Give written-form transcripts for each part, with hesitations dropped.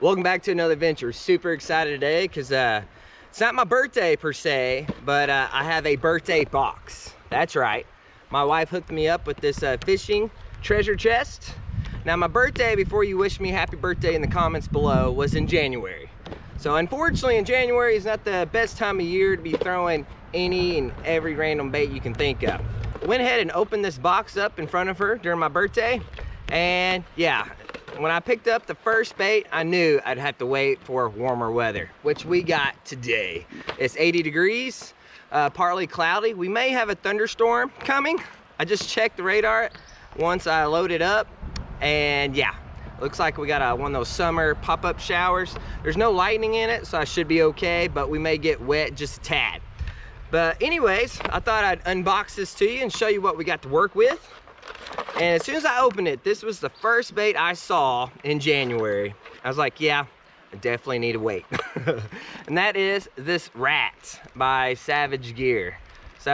Welcome back to another adventure. Super excited today because it's not my birthday per se, but I have a birthday box. That's right. My wife hooked me up with this fishing treasure chest. Now my birthday, before you wish me happy birthday in the comments below, was in January. So unfortunately in January is not the best time of year to be throwing any and every random bait you can think of. I went ahead and opened this box up in front of her during my birthday, and yeah, when I picked up the first bait, I knew I'd have to wait for warmer weather, which we got today. It's 80 degrees, partly cloudy. We may have a thunderstorm coming. I just checked the radar once I loaded up, and yeah, looks like we got one of those summer pop-up showers. There's no lightning in it, so I should be okay, but we may get wet just a tad. But anyways, I thought I'd unbox this to you and show you what we got to work with. And as soon as I opened it, this was the first bait I saw in January. I was like, yeah, I definitely need to wait. And that is this Rat by Savage Gear. So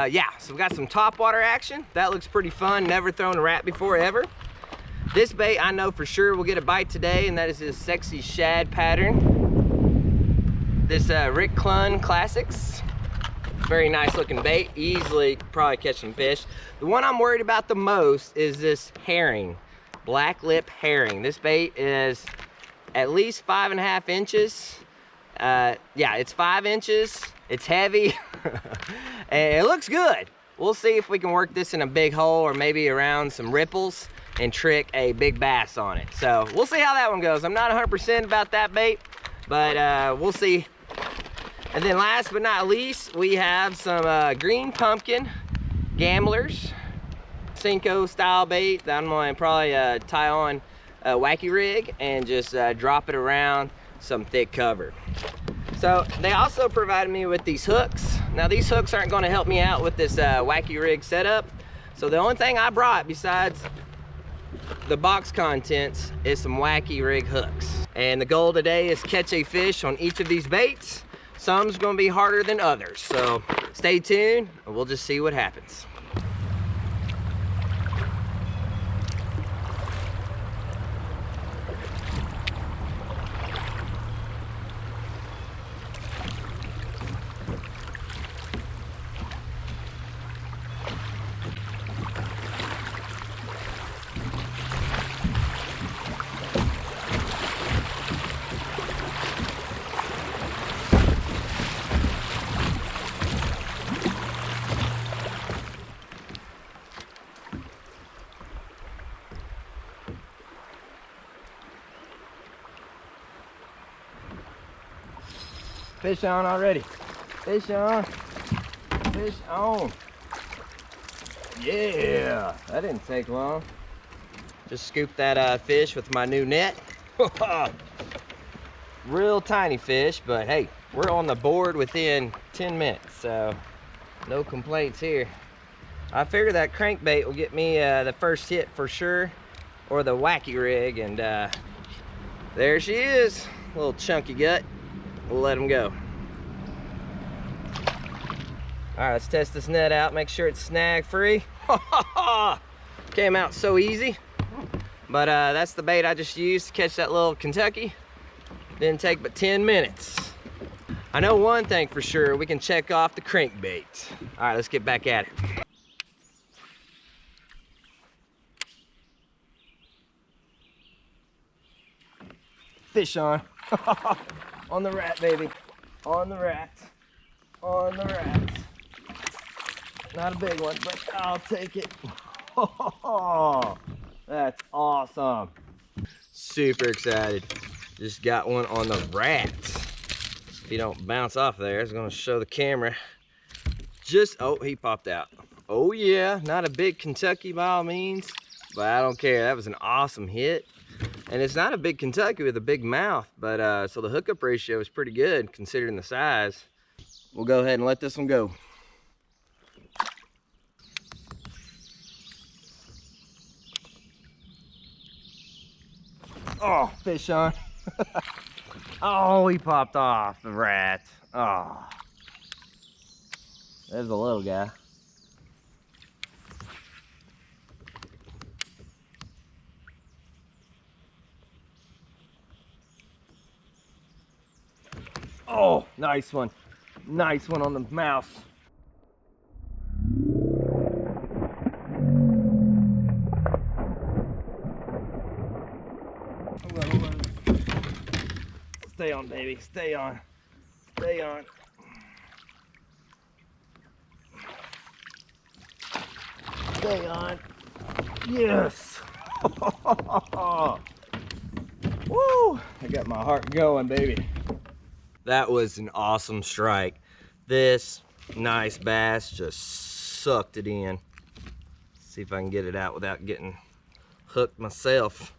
yeah, so we got some topwater action. That looks pretty fun. Never thrown a rat before, ever. This bait I know for sure will get a bite today, and that is this sexy shad pattern. This Rick Clun Classics. Very nice looking bait, easily probably catch some fish. The one I'm worried about the most is this herring, black lip herring. This bait is at least 5.5 inches. Yeah, it's 5 inches, it's heavy, and it looks good. We'll see if we can work this in a big hole or maybe around some ripples and trick a big bass on it. So we'll see how that one goes. I'm not 100% about that bait, but we'll see. And then last but not least, we have some green pumpkin gamblers, Senko style bait that I'm going to probably tie on a wacky rig and just drop it around some thick cover. So they also provided me with these hooks. Now these hooks aren't going to help me out with this wacky rig setup. So the only thing I brought besides the box contents is some wacky rig hooks. And the goal today is catch a fish on each of these baits. Some's gonna be harder than others, so stay tuned and we'll just see what happens. Fish on already. Fish on. Fish on. Yeah, that didn't take long. Just scooped that fish with my new net. Real tiny fish, but hey, we're on the board within 10 minutes, so no complaints here. I figure that crankbait will get me the first hit for sure, or the wacky rig, and there she is. A little chunky gut. We'll let them go. All right, let's test this net out, make sure it's snag free. Came out so easy. But that's the bait I just used to catch that little Kentucky. Didn't take but 10 minutes. I know one thing for sure, we can check off the crankbait. All right, let's get back at it. Fish on. On the rat, baby. On the rat. On the rat. Not a big one, but I'll take it. That's awesome. Super excited. Just got one on the rat. If he don't bounce off there, it's gonna show the camera. Oh, he popped out. Oh yeah, not a big Kentucky by all means, but I don't care. That was an awesome hit. And it's not a big Kentucky with a big mouth, but so the hookup ratio is pretty good considering the size. We'll go ahead and let this one go. Oh, fish on. Oh, he popped off, the rat. Oh, there's a little guy. Oh, nice one. Nice one on the mouse. Stay on, baby. Stay on. Stay on. Stay on. Yes. Woo! I got my heart going, baby. That was an awesome strike. This nice bass just sucked it in. See if I can get it out without getting hooked myself.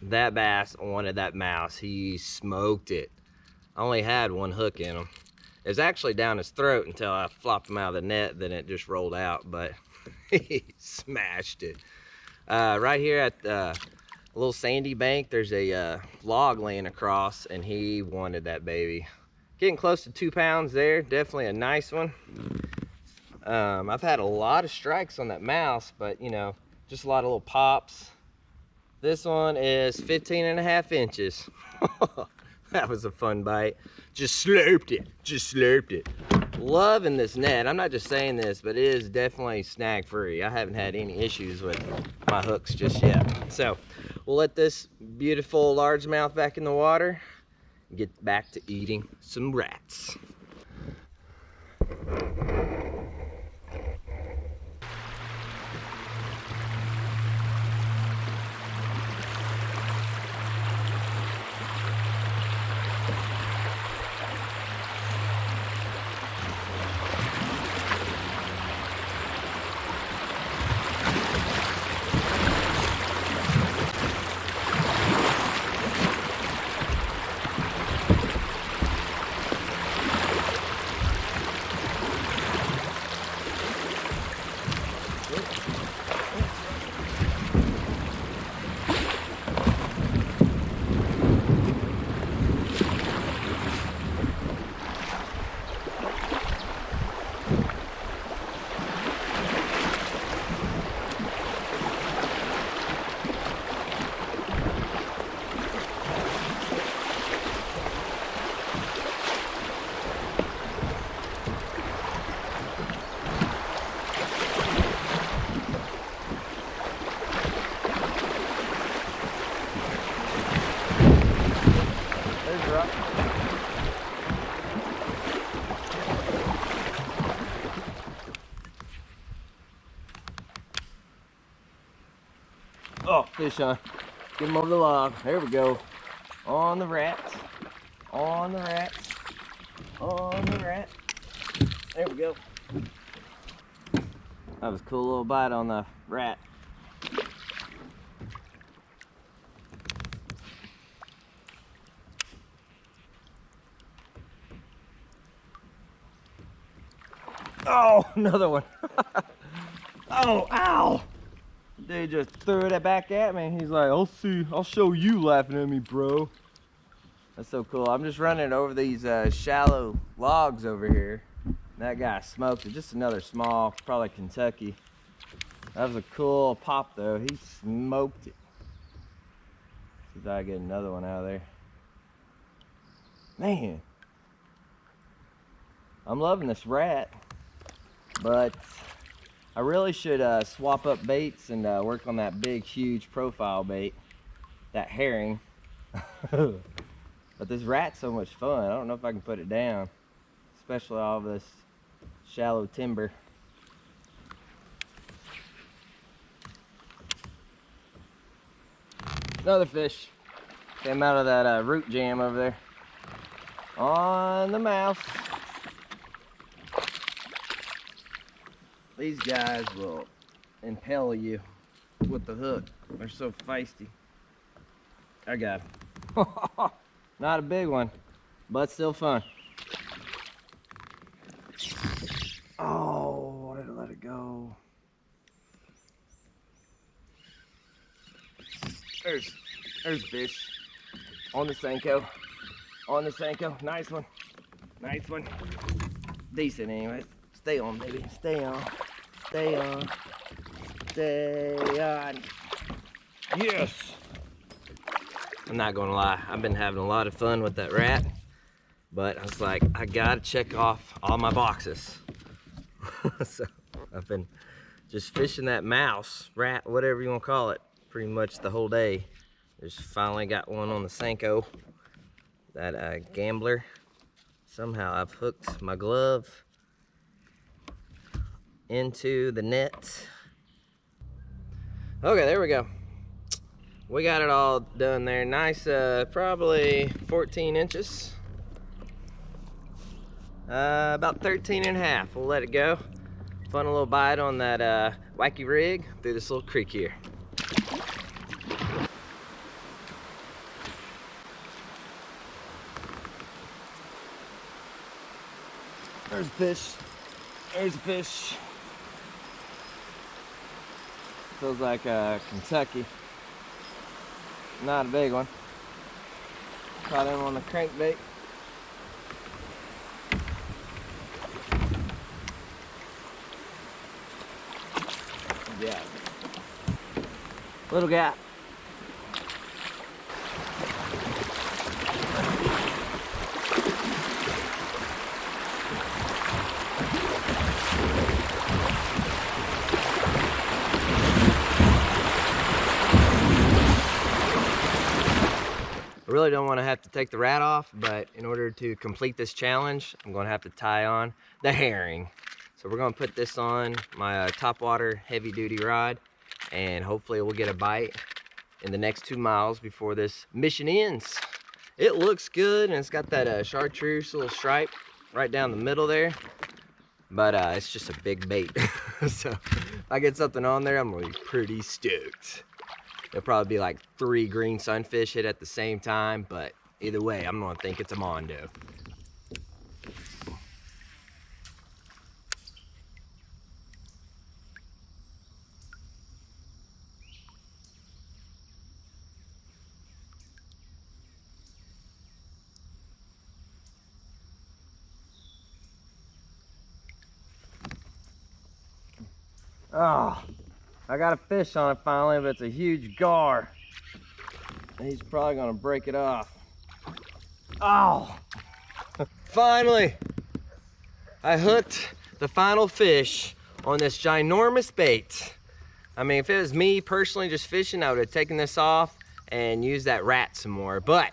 That bass wanted that mouse. He smoked it. I only had one hook in him. It was actually down his throat until I flopped him out of the net, then it just rolled out, but he smashed it. Right here at a little sandy bank, there's a log laying across, and he wanted that baby. Getting close to 2 pounds there, definitely a nice one. I've had a lot of strikes on that mouse, but you know, just a lot of little pops. This one is 15.5 inches. That was a fun bite. Just slurped it, just slurped it. Loving this net. I'm not just saying this, but it is definitely snag free. I haven't had any issues with my hooks just yet. So we'll let this beautiful largemouth back in the water and get back to eating some rats. Oh, fish on. Get him over the log. There we go. On the rats. On the rats. On the rat. There we go. That was a cool little bite on the rat. Oh, another one. Oh, ow. Dude just threw it back at me. He's like, I'll show you laughing at me, bro. That's so cool. I'm just running over these shallow logs over here. That guy smoked it. Just another small, probably Kentucky. That was a cool pop though. He smoked it. See if I get another one out of there. Man, I'm loving this rat, but I really should swap up baits and work on that big, huge profile bait, that herring. But this rat's so much fun. I don't know if I can put it down, especially all of this shallow timber. Another fish came out of that root jam over there. On the mouse. These guys will impale you with the hook. They're so feisty. I got him. Not a big one, but still fun. Oh, I didn't let it go. There's fish. On the Senko. On the Senko. Nice one. Nice one. Decent anyways. Stay on, baby. Stay on. Stay on. Stay on. Yes! I'm not gonna lie. I've been having a lot of fun with that rat. but I was like, I gotta check off all my boxes. So I've been just fishing that mouse, rat, whatever you want to call it, pretty much the whole day. Just finally got one on the Senko, that gambler. Somehow I've hooked my glove into the net. Okay, there we go. We got it all done there. Nice, probably 14 inches. About 13 and a half. We'll let it go. Fun little bite on that wacky rig through this little creek here. There's a fish. There's a fish. Feels like Kentucky. Not a big one. Caught him on the crankbait. Yeah. Little gap. I really don't want to have to take the rat off, but in order to complete this challenge, I'm going to have to tie on the herring. So we're going to put this on my topwater heavy duty rod, and hopefully we'll get a bite in the next 2 miles before this mission ends. It looks good, and it's got that chartreuse little stripe right down the middle there, but it's just a big bait. So if I get something on there, I'm going to be pretty stoked. There'll probably be like 3 green sunfish hit at the same time, but either way, I'm gonna think it's a mondo. Oh, I got a fish on it finally, but it's a huge gar. He's probably gonna break it off. Oh! Finally, I hooked the final fish on this ginormous bait. I mean, if it was me personally just fishing, I would have taken this off and used that rat some more. But,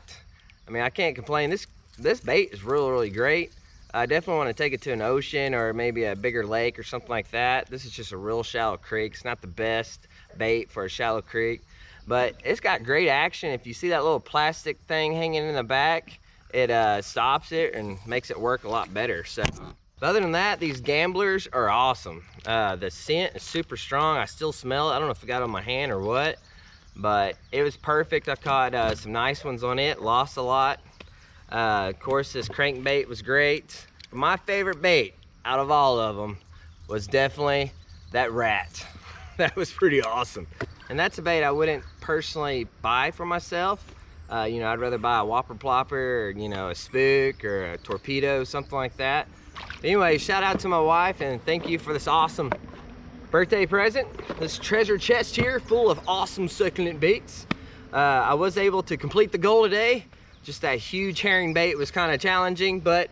I mean, I can't complain. This bait is really, really great. I definitely want to take it to an ocean or maybe a bigger lake or something like that. This is just a real shallow creek. It's not the best bait for a shallow creek, but it's got great action. If you see that little plastic thing hanging in the back, it stops it and makes it work a lot better. So other than that, these gamblers are awesome. The scent is super strong. I still smell it. I don't know if it got on my hand or what, but it was perfect. I caught some nice ones on it, lost a lot. Of course, this crankbait was great. My favorite bait out of all of them was definitely that rat. That was pretty awesome. And that's a bait I wouldn't personally buy for myself. You know, I'd rather buy a whopper plopper or, you know, a spook or a torpedo, something like that. But anyway, shout out to my wife and thank you for this awesome birthday present. This treasure chest here full of awesome succulent baits. I was able to complete the goal today. Just that huge herring bait was kind of challenging, but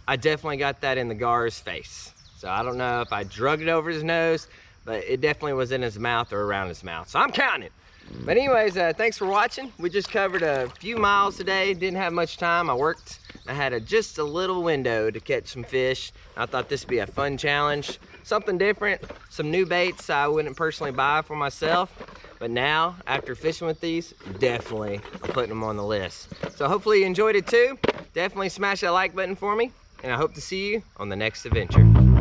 I definitely got that in the gar's face. So I don't know if I drug it over his nose, but it definitely was in his mouth or around his mouth. So I'm counting it. But anyways, thanks for watching. We just covered a few miles today. Didn't have much time. I worked. I had just a little window to catch some fish. I thought this would be a fun challenge. Something different, some new baits I wouldn't personally buy for myself. But now, after fishing with these, definitely I'm putting them on the list. So hopefully you enjoyed it too. Definitely smash that like button for me. And I hope to see you on the next adventure.